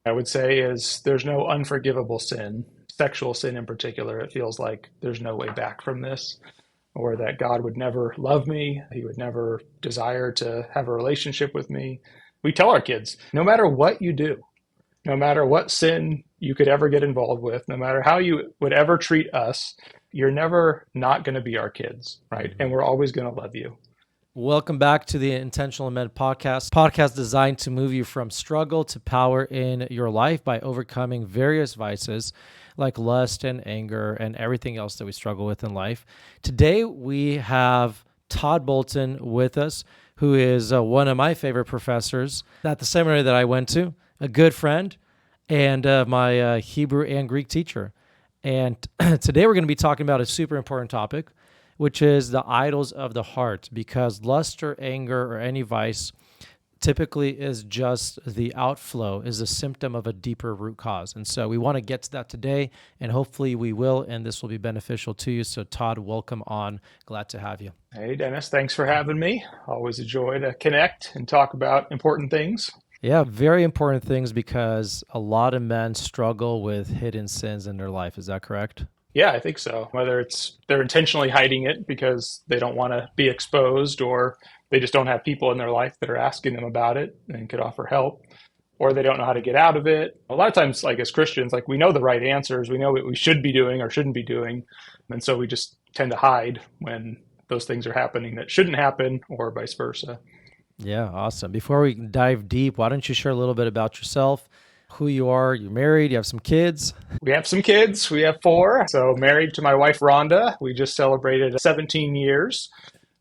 I would say is there's no unforgivable sin, sexual sin in particular. It feels like there's no way back from this, or that God would never love me. He would never desire to have a relationship with me. We tell our kids, no matter what you do, no matter what sin you could ever get involved with, no matter how you would ever treat us, you're never not going to be our kids, right? Mhm. And we're always going to love you. Welcome back to the Intentional Men podcast designed to move you from struggle to power in your life by overcoming various vices like lust and anger and everything else that we struggle with in life. Today, we have Todd Bolton with us, who is one of my favorite professors at the seminary that I went to, a good friend, and my Hebrew and Greek teacher. And today, we're going to be talking about a super important topic, which is the idols of the heart, because lust or anger or any vice typically is just the outflow, is a symptom of a deeper root cause. And so we want to get to that today, and hopefully we will, and this will be beneficial to you. So Todd, welcome on. Glad to have you. Hey, Dennis, thanks for having me. Always a joy to connect and talk about important things. Yeah, very important things, because a lot of men struggle with hidden sins in their life. Is that correct? Yeah, I think so. Whether it's they're intentionally hiding it because they don't want to be exposed, or they just don't have people in their life that are asking them about it and could offer help, or they don't know how to get out of it. A lot of times, like as Christians, like we know the right answers, we know what we should be doing or shouldn't be doing. And so we just tend to hide when those things are happening that shouldn't happen, or vice versa. Yeah, awesome. Before we dive deep, why don't you share a little bit about yourself, who you are? You're married, you have some kids. We have some kids. We have four. So married to my wife, Rhonda. We just celebrated 17 years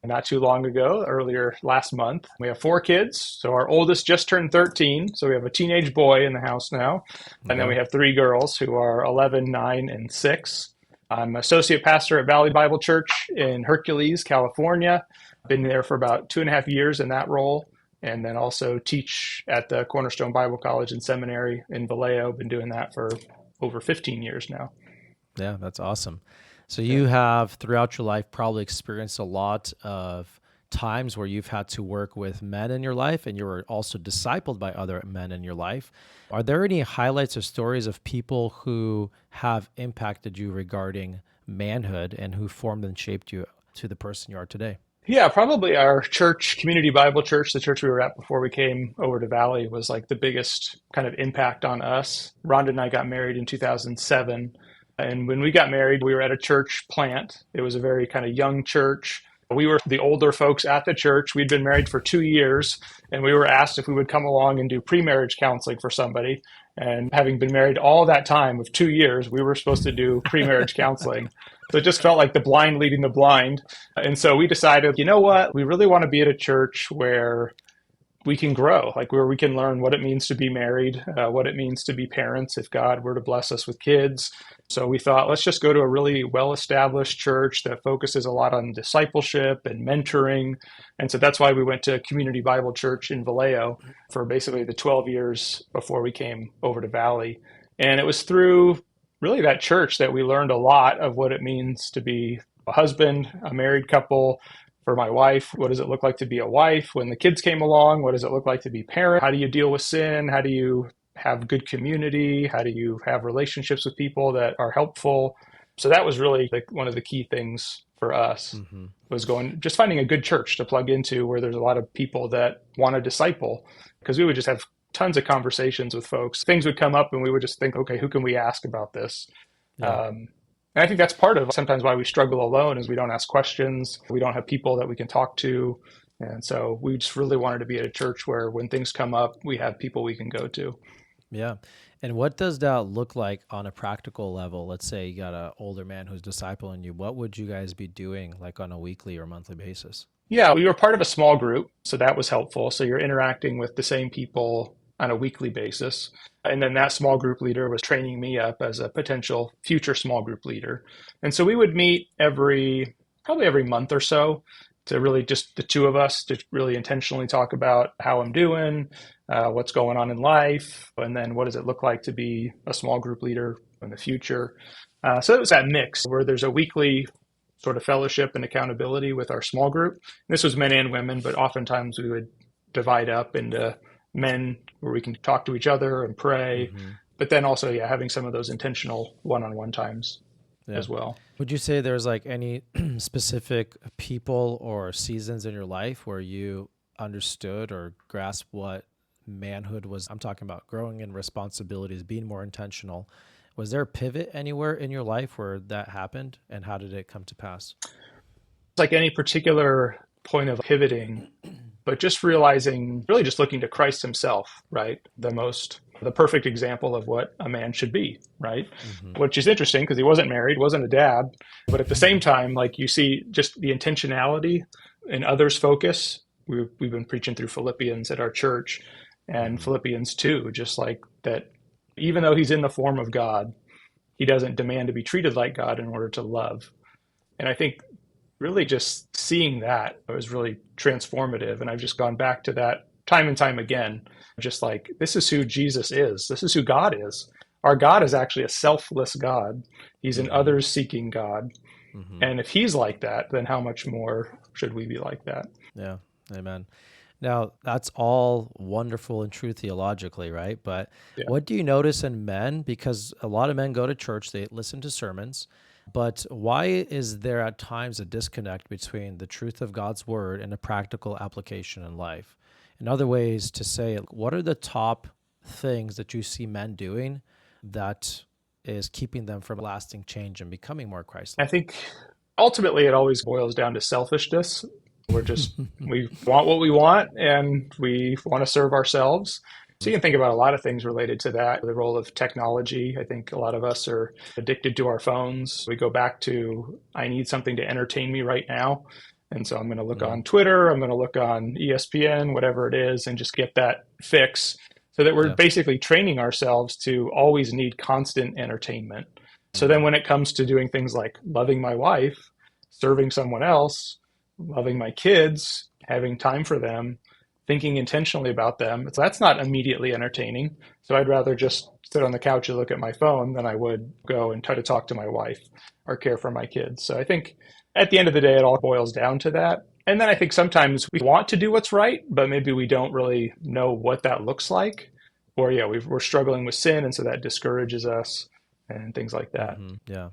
not too long ago, earlier last month. We have four kids. So our oldest just turned 13. So we have a teenage boy in the house now. And then Okay. we have three girls who are 11, 9, and 6. I'm associate pastor at Valley Bible Church in Hercules, California. Been there for about 2.5 years in that role. And then also teach at the Cornerstone Bible College and Seminary in Vallejo. Been doing that for over 15 years now. Yeah, that's awesome. So Yeah. you have throughout your life probably experienced a lot of times where you've had to work with men in your life, and you were also discipled by other men in your life. Are there any highlights or stories of people who have impacted you regarding manhood and who formed and shaped you to the person you are today? Yeah, probably our church, Community Bible Church, the church we were at before we came over to Valley, was like the biggest kind of impact on us. Rhonda and I got married in 2007. And when we got married, we were at a church plant. It was a very kind of young church. We were the older folks at the church. We'd been married for 2 years, and we were asked if we would come along and do pre-marriage counseling for somebody. And having been married all that time of 2 years, we were supposed to do pre-marriage counseling. So it just felt like the blind leading the blind. And so we decided, you know what? We really want to be at a church where we can grow, like where we can learn what it means to be married, what it means to be parents if God were to bless us with kids. So we thought, let's just go to a really well-established church that focuses a lot on discipleship and mentoring. And so that's why we went to Community Bible Church in Vallejo for basically the 12 years before we came over to Valley. And it was through really that church that we learned a lot of what it means to be a husband, a married couple. For my wife, what does it look like to be a wife? When the kids came along, what does it look like to be parent? How do you deal with sin? How do you have good community? How do you have relationships with people that are helpful? So that was really like one of the key things for us, Mm-hmm. was going, just finding a good church to plug into where there's a lot of people that want to disciple, because we would just have tons of conversations with folks. Things would come up and we would just think, okay, who can we ask about this? Yeah. Um, and I think that's part of sometimes why we struggle alone, is we don't ask questions. We don't have people that we can talk to. And so we just really wanted to be at a church where when things come up, we have people we can go to. Yeah. And what does that look like on a practical level? Let's say you got an older man who's discipling you. What would you guys be doing like on a weekly or monthly basis? Yeah, we were part of a small group, so that was helpful. So you're interacting with the same people on a weekly basis. And then that small group leader was training me up as a potential future small group leader. And so we would meet probably every month or so, to really just the two of us to really intentionally talk about how I'm doing, what's going on in life, and then what does it look like to be a small group leader in the future. So it was that mix where there's a weekly sort of fellowship and accountability with our small group. This was men and women, but oftentimes we would divide up into men where we can talk to each other and pray, Mm-hmm. but then also, yeah, having some of those intentional one-on-one times Yeah. as well. Would you say there's like any specific people or seasons in your life where you understood or grasped what manhood was? I'm talking about growing in responsibilities, being more intentional. Was there a pivot anywhere in your life where that happened, and how did it come to pass? It's like any particular point of pivoting, but just realizing, really just looking to Christ himself, right? The perfect example of what a man should be, right? Mm-hmm. Which is interesting because he wasn't married, wasn't a dad, but at the same time, like you see just the intentionality and others' focus. We've been preaching through Philippians at our church, and Mm-hmm. Philippians 2, just like that, even though he's in the form of God, he doesn't demand to be treated like God in order to love. And I think really just seeing that was really transformative. And I've just gone back to that time and time again, just like, this is who Jesus is. This is who God is. Our God is actually a selfless God. He's an Mm-hmm. others seeking God. Mm-hmm. And if he's like that, then how much more should we be like that? Yeah. Amen. Now, that's all wonderful and true theologically, right? But Yeah. what do you notice in men? Because a lot of men go to church, they listen to sermons, but why is there at times a disconnect between the truth of God's word and a practical application in life? In other ways to say, what are the top things that you see men doing that is keeping them from lasting change and becoming more I Christ-like? think ultimately it always boils down to selfishness. We want what we want and we want to serve ourselves. So you can think about a lot of things related to that. The role of technology. I think a lot of us are addicted to our phones. We go back to, I need something to entertain me right now. And so I'm going to look Mm, on Twitter, I'm going to look on ESPN, whatever it is, and just get that fix so that we're yeah. basically training ourselves to always need constant entertainment. So then Mm, when it comes to doing things like loving my wife, serving someone else, loving my kids, having time for them, thinking intentionally about them, that's not immediately entertaining. So I'd rather just sit on the couch and look at my phone than I would go and try to talk to my wife or care for my kids. So I think at the end of the day, it all boils down to that. And then I think sometimes we want to do what's right, but maybe we don't really know what that looks like. Or, yeah, we're struggling with sin, and so that discourages us and things like that. yeah.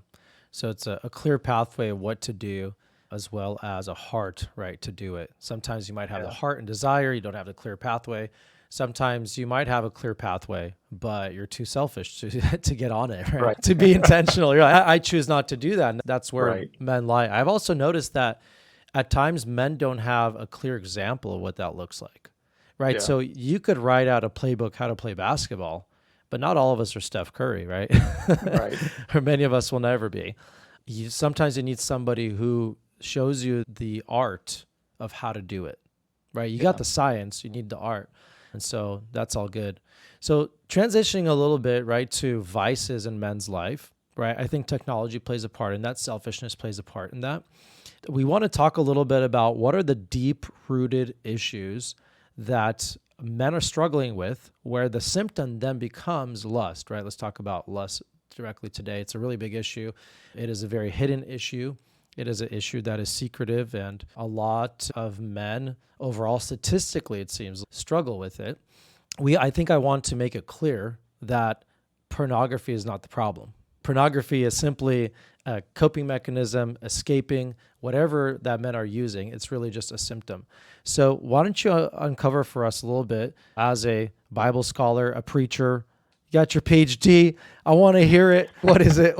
So it's a clear pathway of what to do as well as a heart, right, to do it. Sometimes you might have the Yeah. heart and desire, you don't have the clear pathway. Sometimes you might have a clear pathway, but you're too selfish to, to get on it, right? Right. To be intentional. You're like, I choose not to do that. And that's where Right. men lie. I've also noticed that at times men don't have a clear example of what that looks like, right? Yeah. So you could write out a playbook how to play basketball, but not all of us are Steph Curry, right? Right. Or many of us will never be. Sometimes you need somebody who shows you the art of how to do it, right? You got Yeah. the science, you need the art. And so that's all good. So transitioning a little bit, right, to vices in men's life, right? I think technology plays a part in that. Selfishness plays a part in that. We want to talk a little bit about what are the deep rooted issues that men are struggling with where the symptom then becomes lust, right? Let's talk about lust directly today. It's a really big issue. It is a very hidden issue. It is an issue that is secretive, and a lot of men, overall, statistically, it seems, struggle with it. I think I want to make it clear that pornography is not the problem. Pornography is simply a coping mechanism, escaping, whatever that men are using. It's really just a symptom. So why don't you uncover for us a little bit as a Bible scholar, a preacher, you got your PhD. I want to hear it. What is it?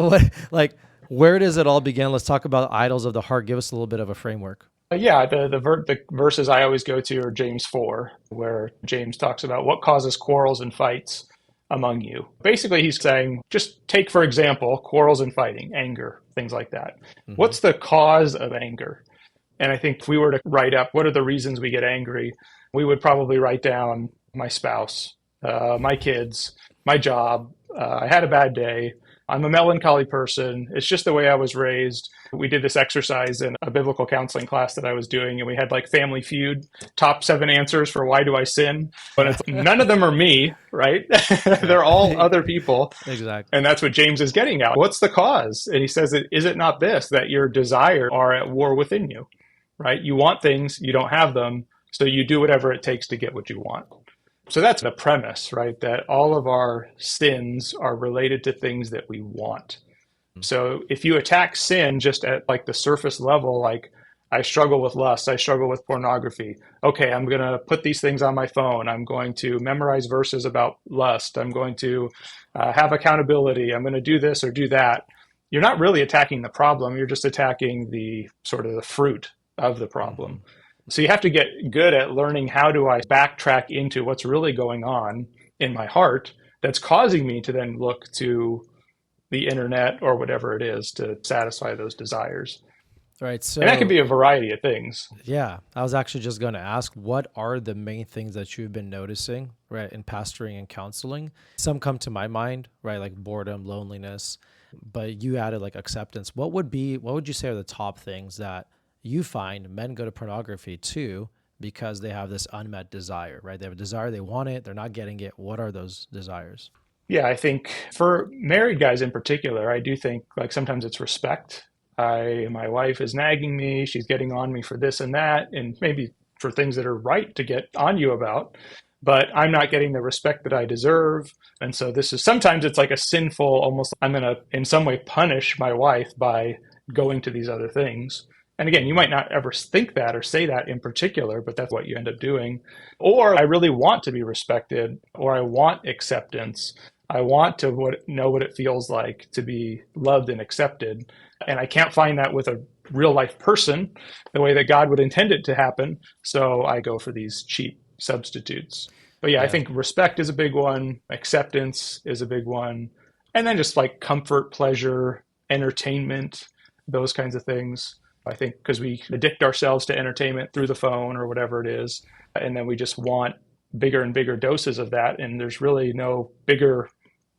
Where does it all begin? Let's talk about idols of the heart. Give us a little bit of a framework. Yeah, the verses I always go to are James 4, where James talks about what causes quarrels and fights among you. Basically, he's saying, just take, for example, quarrels and fighting, anger, things like that. Mm-hmm. What's the cause of anger? And I think if we were to write up what are the reasons we get angry, we would probably write down my spouse, my kids, my job. I had a bad day. I'm a melancholy person. It's just the way I was raised. We did this exercise in a biblical counseling class that I was doing, and we had like Family Feud, top 7 answers for why do I sin? But it's none of them are me, right? Yeah. They're all other people. Exactly. And that's what James is getting at. What's the cause? And he says, is it not this, that your desires are at war within you, right? You want things, you don't have them, so you do whatever it takes to get what you want. So that's the premise, right? That all of our sins are related to things that we want. So if you attack sin just at like the surface level, like I struggle with lust, I struggle with pornography. Okay, I'm going to put these things on my phone. I'm going to memorize verses about lust. I'm going to have accountability. I'm going to do this or do that. You're not really attacking the problem. You're just attacking the sort of the fruit of the Mm-hmm. problem. So you have to get good at learning how do I backtrack into what's really going on in my heart that's causing me to then look to the internet or whatever it is to satisfy those desires. Right. And that can So be a variety of things. yeah, I was actually just going to ask, what are the main things that you've been noticing, right, in pastoring and counseling? Some come to my mind, right, like boredom, loneliness, but you added like acceptance. What would you say are the top things that you find men go to pornography too because they have this unmet desire, right? They have a desire, they want it, they're not getting it. What are those desires? Yeah, I think for married guys in particular, I do think like sometimes it's respect. My wife is nagging me, she's getting on me for this and that, and maybe for things that are right to get on you about, but I'm not getting the respect that I deserve. And so this is sometimes it's like a sinful, almost I'm going to in some way punish my wife by going to these other things. And again, you might not ever think that or say that in particular, but that's what you end up doing. Or I really want to be respected, or I want acceptance. I want to know what it feels like to be loved and accepted. And I can't find that with a real life person the way that God would intend it to happen. So I go for these cheap substitutes. But yeah, I Yeah. think respect is a big one, acceptance is a big one, and then just like comfort, pleasure, entertainment, those kinds of things. I think because we addict ourselves to entertainment through the phone or whatever it is, and then we just want bigger and bigger doses of that. And there's really no bigger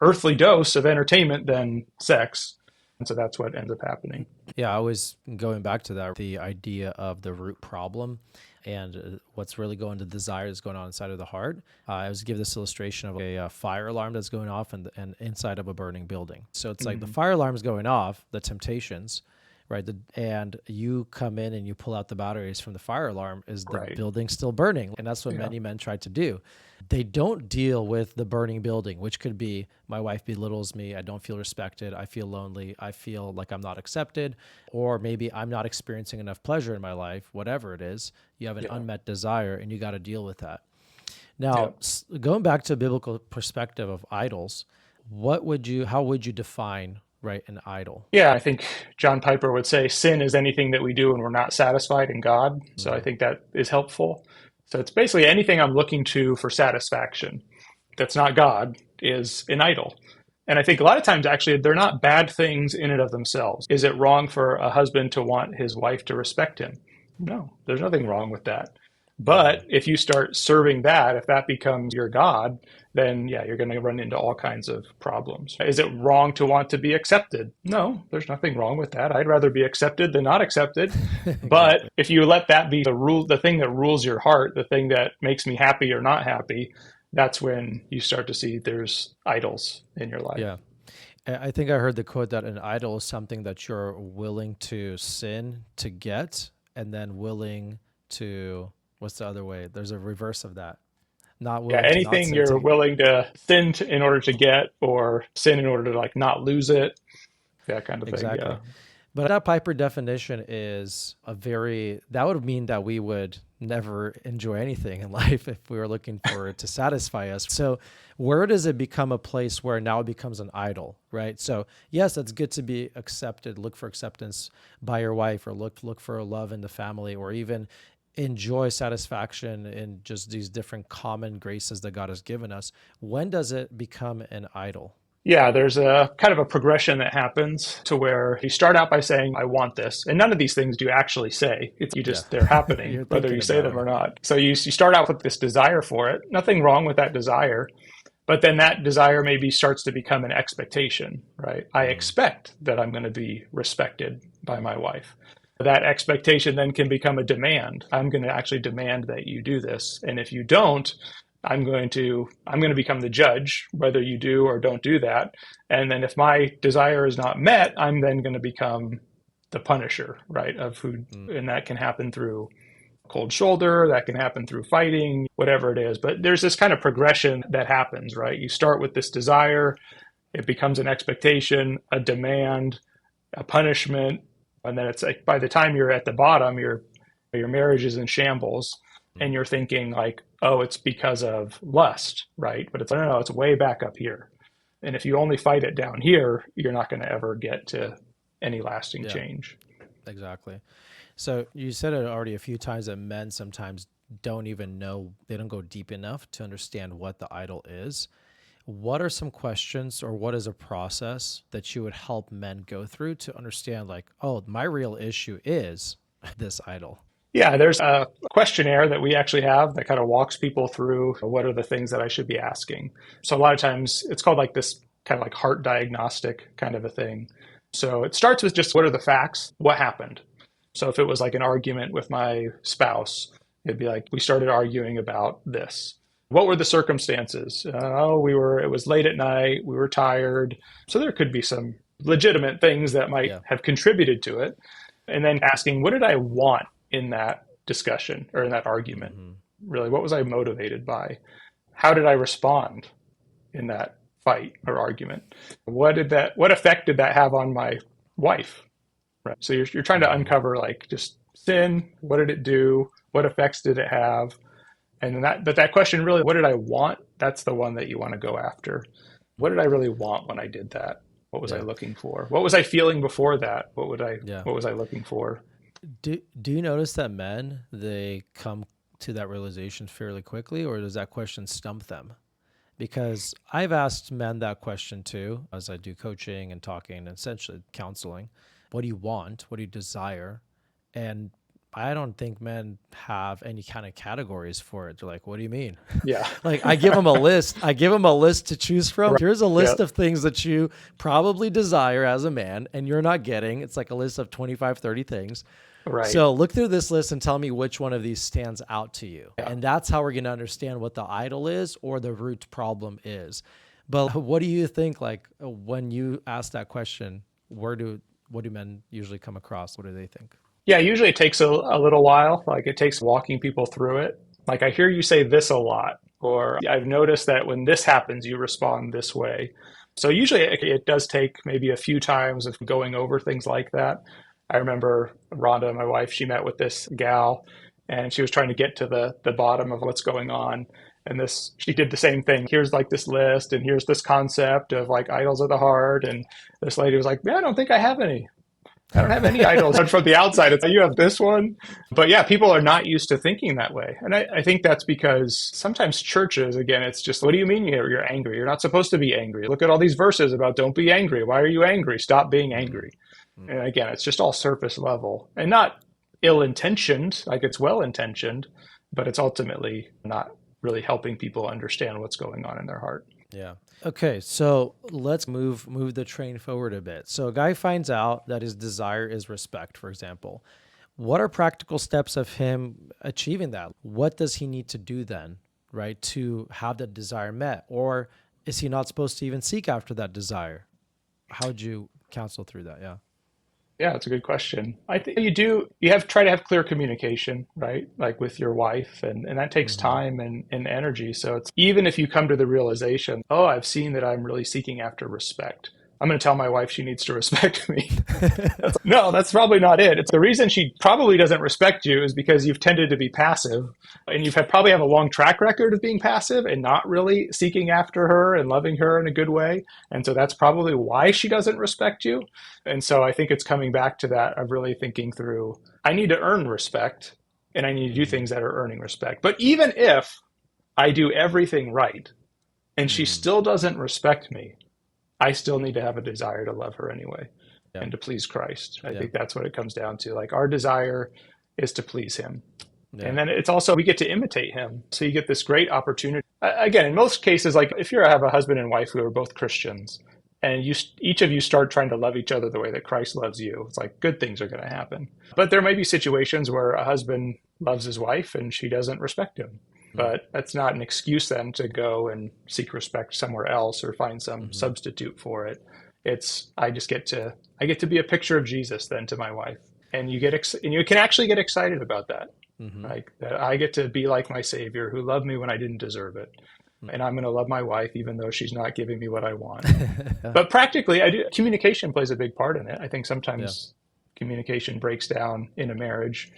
earthly dose of entertainment than sex. And so that's what ends up happening. Yeah, I was going back to that, the idea of the root problem and what's really going to desire that's going on inside of the heart. I was give this illustration of a fire alarm that's going off and inside of a burning building. So it's like the Mm-hmm. fire alarm is going off, the temptations, right? And you come in and you pull out the batteries from the fire alarm. Is the Right. building still burning? And that's what Yeah. many men try to do. They don't deal with the burning building, which could be my wife belittles me. I don't feel respected. I feel lonely. I feel like I'm not accepted. Or maybe I'm not experiencing enough pleasure in my life, whatever it is. You have an Yeah. unmet desire and you got to deal with that. Yeah. Now, going back to a biblical perspective of idols, how would you define, right, an idol? Yeah. I think John Piper would say sin is anything that we do when we're not satisfied in God. So I Mm, think that is helpful. So it's basically anything I'm looking to for satisfaction that's not God is an idol. And I think a lot of times, actually, they're not bad things in and of themselves. Is it wrong for a husband to want his wife to respect him? No, there's nothing wrong with that. mm, But if you start serving that, if that becomes your God, then yeah, you're going to run into all kinds of problems. Is it wrong to want to be accepted? No, there's nothing wrong with that. I'd rather be accepted than not accepted. But exactly. if you let that be the rule, the thing that rules your heart, the thing that makes me happy or not happy, that's when you start to see there's idols in your life. Yeah. I think I heard the quote that an idol is something that you're willing to sin to get, and then willing to, what's the other way? There's a reverse of that. Not Yeah, willing to not anything sin you're to, willing to in order to get, or sin in order to like not lose it, that kind of thing. Yeah. exactly. But that Piper definition that would mean that we would never enjoy anything in life if we were looking for it to satisfy us. So where does it become a place where now it becomes an idol, right? So yes, it's good to be accepted, look for acceptance by your wife, or look for love in the family, or even enjoy satisfaction in just these different common graces that God has given us. When does it become an idol? Yeah, there's a kind of a progression that happens to where you start out by saying, I want this. And none of these things do you actually say. It's you Yeah. just, they're happening, You're whether you thinking say about them them. or not. So you start out with this desire for it. Nothing wrong with that desire. But then that desire maybe starts to become an expectation, right? I Mm, expect that I'm going to be respected by my wife. That expectation then can become a demand. I'm going to actually demand that you do this. And if you don't, I'm going to become the judge whether you do or don't do that. And then if my desire is not met, I'm then going to become the punisher, right? Of who mm, and that can happen through cold shoulder, that can happen through fighting, whatever it is. But there's this kind of progression that happens, right? You start with this desire, it becomes an expectation, a demand, a punishment, and then it's like by the time you're at the bottom, your marriage is in shambles, and you're thinking like, oh, it's because of lust, right? But it's no, no, it's way back up here. And if you only fight it down here, you're not going to ever get to any lasting Yeah, change. exactly. So you said it already a few times that men sometimes don't even know, they don't go deep enough to understand what the idol is. What are some questions or what is a process that you would help men go through to understand, like, oh, my real issue is this idol? Yeah, there's a questionnaire that we actually have that kind of walks people through what are the things that I should be asking. So a lot of times it's called like this kind of like heart diagnostic kind of a thing. So it starts with just what are the facts? What happened? So if it was like an argument with my spouse, it'd be like, we started arguing about this. What were the circumstances? It was late at night, we were tired. So there could be some legitimate things that might Yeah. have contributed to it. And then asking, what did I want in that discussion or in that argument? Hmm. Really, what was I motivated by? How did I respond in that fight or argument? What effect did that have on my wife? Right. So you're trying to Hmm. uncover like just sin. What did it do? What effects did it have? And then that question really, what did I want? That's the one that you want to go after. What did I really want when I did that? What was I Yeah. looking for? What was I feeling before that? Yeah. What was I looking for? Do you notice that men, they come to that realization fairly quickly, or does that question stump them? Because I've asked men that question too, as I do coaching and talking and essentially counseling. What do you want? What do you desire? And I don't think men have any kind of categories for it. They're like, what do you mean? Yeah. Like, I give them a list. I give them a list to choose from. Right. Here's a Yeah. list of things that you probably desire as a man and you're not getting. It's like a list of 25, 30 things. Right. So look through this list and tell me which one of these stands out to you. Yeah. And that's how we're going to understand what the idol is or the root problem is. But what do you think, like, when you ask that question, what do men usually come across? What do they think? Yeah. Usually it takes a little while. Like it takes walking people through it. Like I hear you say this a lot, or I've noticed that when this happens, you respond this way. So usually it does take maybe a few times of going over things like that. I remember Rhonda, my wife, she met with this gal and she was trying to get to the bottom of what's going on. And she did the same thing. Here's like this list and here's this concept of like idols of the heart. And this lady was like, yeah, I don't think I have any. I don't have any idols. And from the outside, it's like, you have this one. But yeah, people are not used to thinking that way. And I think that's because sometimes churches, again, it's just, what do you mean you're angry? You're not supposed to be angry. Look at all these verses about don't be angry. Why are you angry? Stop being angry. And again, it's just all surface level and not ill intentioned, like it's well intentioned, but it's ultimately not really helping people understand what's going on in their heart. Yeah. Okay, so let's move the train forward a bit. So a guy finds out that his desire is respect, for example. What are practical steps of him achieving that? What does he need to do then, right, to have that desire met? Or is he not supposed to even seek after that desire? How would you counsel through that? Yeah. Yeah, that's a good question. I think you have try to have clear communication, right? Like with your wife, and that takes Hmm. time and energy. So it's even if you come to the realization, oh, I've seen that I'm really seeking after respect. I'm going to tell my wife she needs to respect me. No, that's probably not it. It's the reason she probably doesn't respect you is because you've tended to be passive and probably have a long track record of being passive and not really seeking after her and loving her in a good way. And so that's probably why she doesn't respect you. And so I think it's coming back to that of really thinking through, I need to earn respect and I need to do Hmm. things that are earning respect. But even if I do everything right and she Hmm. still doesn't respect me, I still need to have a desire to love her anyway Yeah. and to please Christ. I Yeah. think that's what it comes down to. Like our desire is to please him. Yeah. And then it's also, we get to imitate him. So you get this great opportunity. Again, in most cases, like if you have a husband and wife who are both Christians and each of you start trying to love each other the way that Christ loves you, it's like good things are going to happen. But there may be situations where a husband loves his wife and she doesn't respect him. But that's not an excuse then to go and seek respect somewhere else or find some Hmm. substitute for it. It's I get to be a picture of Jesus then to my wife, and and you can actually get excited about that. Mm-hmm. like that I get to be like my Savior who loved me when I didn't deserve it. And I'm going to love my wife even though she's not giving me what I want. Yeah. But practically, I do, communication plays a big part in it. I think Yeah. sometimes communication breaks down in a marriage,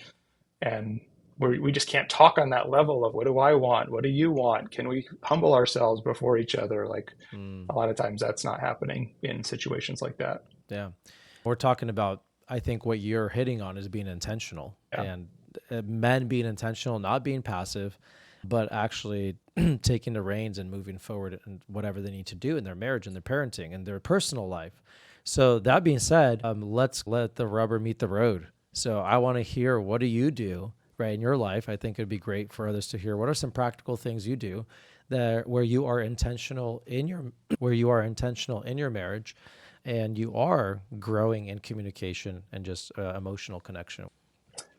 and we just can't talk on that level of what do I want? What do you want? Can we humble ourselves before each other? Like Mm, a lot of times that's not happening in situations like that. yeah. We're talking about, I think what you're hitting on is being intentional, Yeah. and men being intentional, not being passive, but actually taking the reins and moving forward and whatever they need to do in their marriage and their parenting and their personal life. So that being said, let's let the rubber meet the road. So I want to hear, what do you do right in your life? I think it'd be great for others to hear, what are some practical things you do that where you are intentional in your where you are intentional in your marriage, and you are growing in communication and just emotional connection.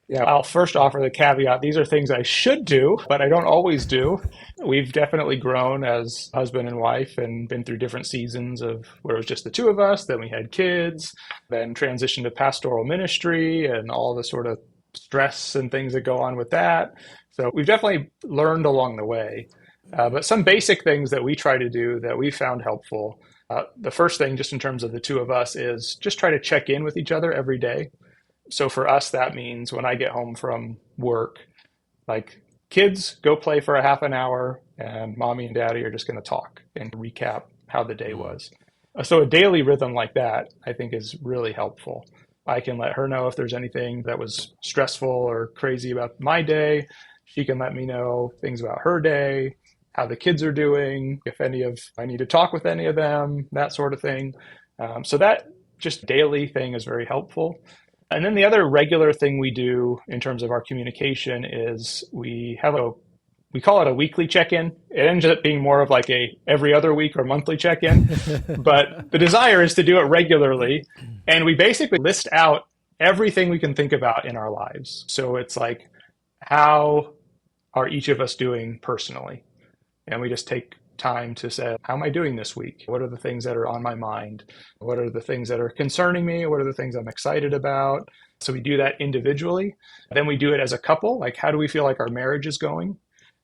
Yeah, I'll first offer the caveat. These are things I should do, but I don't always do. We've definitely grown as husband and wife and been through different seasons of where it was just the two of us. Then we had kids, then transitioned to pastoral ministry and all the sort of stress and things that go on with that. So we've definitely learned along the way. But some basic things that we try to do that we found helpful. The first thing, just in terms of the two of us, is just try to check in with each other every day. So for us, that means when I get home from work, like kids go play for a half an hour and mommy and daddy are just going to talk and recap how the day Mm, was. So a daily rhythm like that, I think, is really helpful. I can let her know if there's anything that was stressful or crazy about my day. She can let me know things about her day, how the kids are doing, if any of I need to talk with any of them, that sort of thing. So that just daily thing is very helpful. And then the other regular thing we do in terms of our communication is we call it a weekly check-in. It ends up being more of like a every other week or monthly check-in, but the desire is to do it regularly. And we basically list out everything we can think about in our lives. So it's like, how are each of us doing personally? And we just take time to say, how am I doing this week? What are the things that are on my mind? What are the things that are concerning me? What are the things I'm excited about? So we do that individually. Then we do it as a couple. Like, how do we feel like our marriage is going?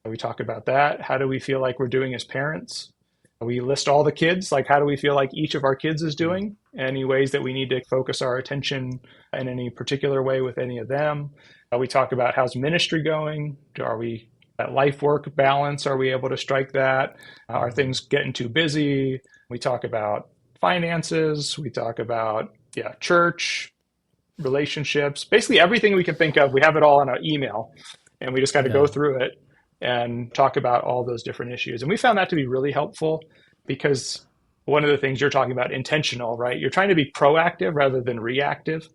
We talk about that. How do we feel like we're doing as parents? We list all the kids. Like, how do we feel like each of our kids is mm, doing? Any ways that we need to focus our attention in any particular way with any of them? We talk about how's ministry going? Are we that life work balance? Are we able to strike that? Are mm-hmm. things getting too busy? We talk about finances. We talk about, yeah, church, relationships, basically everything we can think of. We have it all in an email, and we just got to go Yeah. through it and talk about all those different issues. And we found that to be really helpful because one of the things you're talking about, intentional, right? You're trying to be proactive rather than reactive.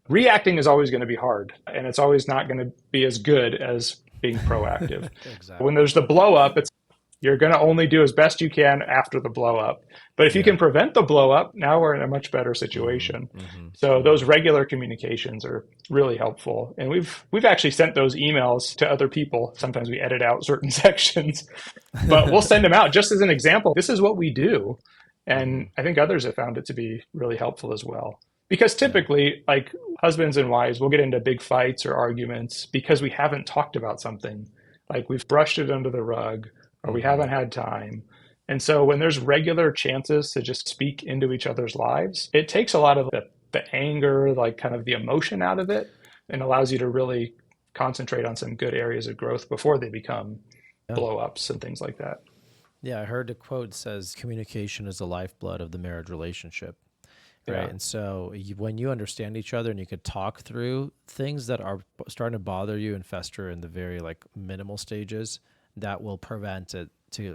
Reacting is always going to be hard, and it's always not going to be as good as being proactive. When Exactly. there's the blow up, it's you're going to only do as best you can after the blow up. But if you Yeah. can prevent the blow up, now we're in a much better Mm-hmm. situation. Mm-hmm. So Mm-hmm. those regular communications are really helpful. And we've actually sent those emails to other people. Sometimes we edit out certain sections, but we'll send them out just as an example. This is what we do. Mm-hmm. And I think others have found it to be really helpful as well. Because Yeah. typically, like husbands and wives, we'll get into big fights or arguments because we haven't talked about something. Like we've brushed it under the rug or we Mm-hmm. haven't had time. And so when there's regular chances to just speak into each other's lives, it takes a lot of the anger, like kind of the emotion out of it, and allows you to really concentrate on some good areas of growth before they become Yeah. blow ups and things like that. Yeah. I heard a quote says communication is the lifeblood of the marriage relationship. Right. Yeah. And so when you understand each other and you could talk through things that are starting to bother you and fester in the very like minimal stages, that will prevent it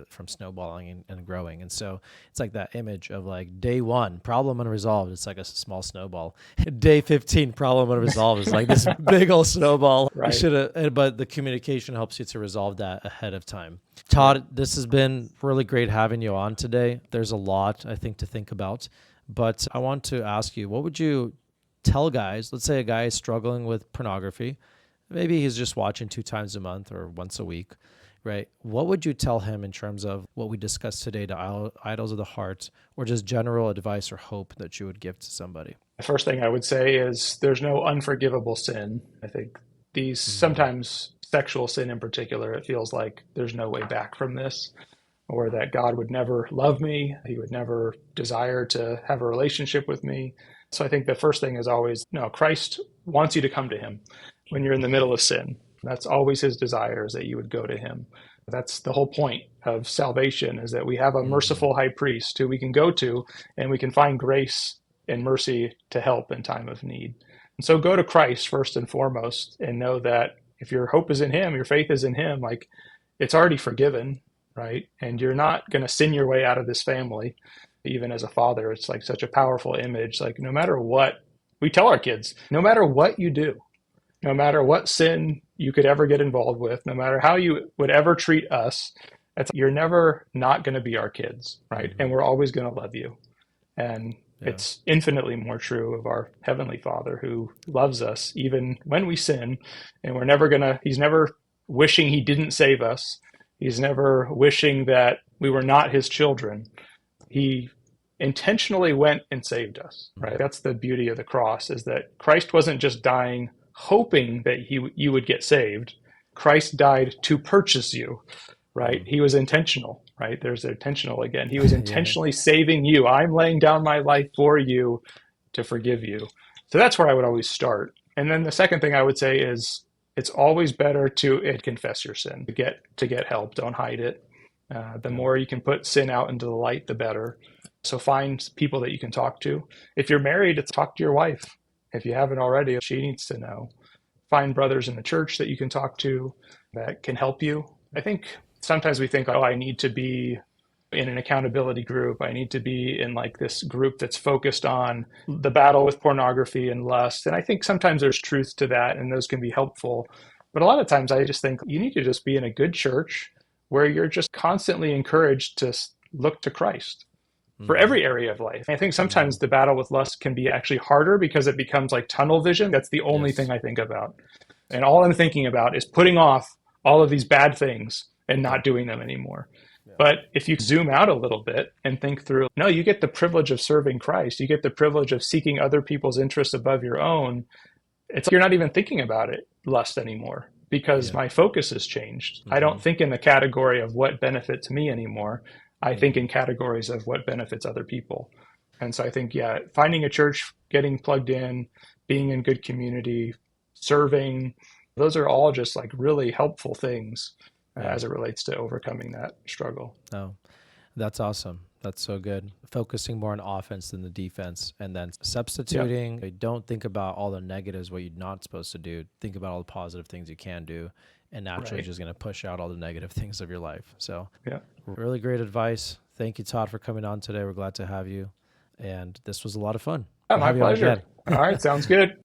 from snowballing and growing. And so it's like that image of like day one, problem unresolved. It's like a small snowball. Day 15, problem unresolved is like this big old snowball. You Right. should have, but the communication helps you to resolve that ahead of time. Yeah. Todd, this has been really great having you on today. There's a lot, I think, to think about. But I want to ask you, what would you tell guys? Let's say a guy is struggling with pornography. Maybe he's just watching 2 times a month or once a week, right? What would you tell him in terms of what we discussed today to idols of the heart, or just general advice or hope that you would give to somebody? The first thing I would say is there's no unforgivable sin. I think these Mm-hmm. sometimes sexual sin in particular, it feels like there's no way back from this, or that God would never love me. He would never desire to have a relationship with me. So I think the first thing is always, no, Christ wants you to come to him when you're in the middle of sin. That's always his desire, is that you would go to him. That's the whole point of salvation, is that we have a Mm-hmm. merciful high priest who we can go to, and we can find grace and mercy to help in time of need. And so go to Christ first and foremost, and know that if your hope is in him, your faith is in him, like, it's already forgiven, right? And you're not going to sin your way out of this family. Even as a father, it's like such a powerful image. Like, no matter what, we tell our kids, no matter what you do, no matter what sin you could ever get involved with, no matter how you would ever treat us, you're never not going to be our kids, right? Mm-hmm. And we're always going to love you. And Yeah. it's infinitely more true of our Heavenly Father, who loves us even when we sin. And he's never wishing he didn't save us. He's never wishing that we were not his children. He intentionally went and saved us, right? That's the beauty of the cross, is that Christ wasn't just dying hoping that you would get saved. Christ died to purchase you, right? Mm. He was intentional, right? There's intentional again. He was Yeah. intentionally saving you. I'm laying down my life for you to forgive you. So that's where I would always start. And then the second thing I would say is, it's always better to confess your sin, to get help. Don't hide it. The Yeah. more you can put sin out into the light, the better. So find people that you can talk to. If you're married, it's talk to your wife. If you haven't already, she needs to know. Find brothers in the church that you can talk to that can help you. I think sometimes we think, oh, I need to be in an accountability group. I need to be in like this group that's focused on the battle with pornography and lust. And I think sometimes there's truth to that, and those can be helpful. But a lot of times I just think you need to just be in a good church where you're just constantly encouraged to look to Christ for Mm-hmm. every area of life. I think Mm-hmm. sometimes the battle with lust can be actually harder because it becomes like tunnel vision. That's the only thing Yes. I think about. And all I'm thinking about is putting off all of these bad things and Yeah. not doing them anymore. Yeah. But if you zoom out a little bit and think through, no, you get the privilege of serving Christ. You get the privilege of seeking other people's interests above your own. It's like you're not even thinking about it, lust, anymore, because Yeah. my focus has changed. I Mm-hmm. don't think in the category of what benefits me anymore. I think Mm-hmm. in categories of what benefits other people. And so I think, yeah, finding a church, getting plugged in, being in good community, serving, those are all just like really helpful things Yeah. as it relates to overcoming that struggle. No, that's awesome. That's so good. Focusing more on offense than the defense, and then Yeah, substituting. Don't think about all the negatives, what you're not supposed to do. Think about all the positive things you can do, and naturally right. just going to push out all the negative things of your life. So, Yeah. really great advice. Thank you, Todd, for coming on today. We're glad to have you. And this was a lot of fun. Oh, We'll my have you on pleasure. again. All right. Sounds good.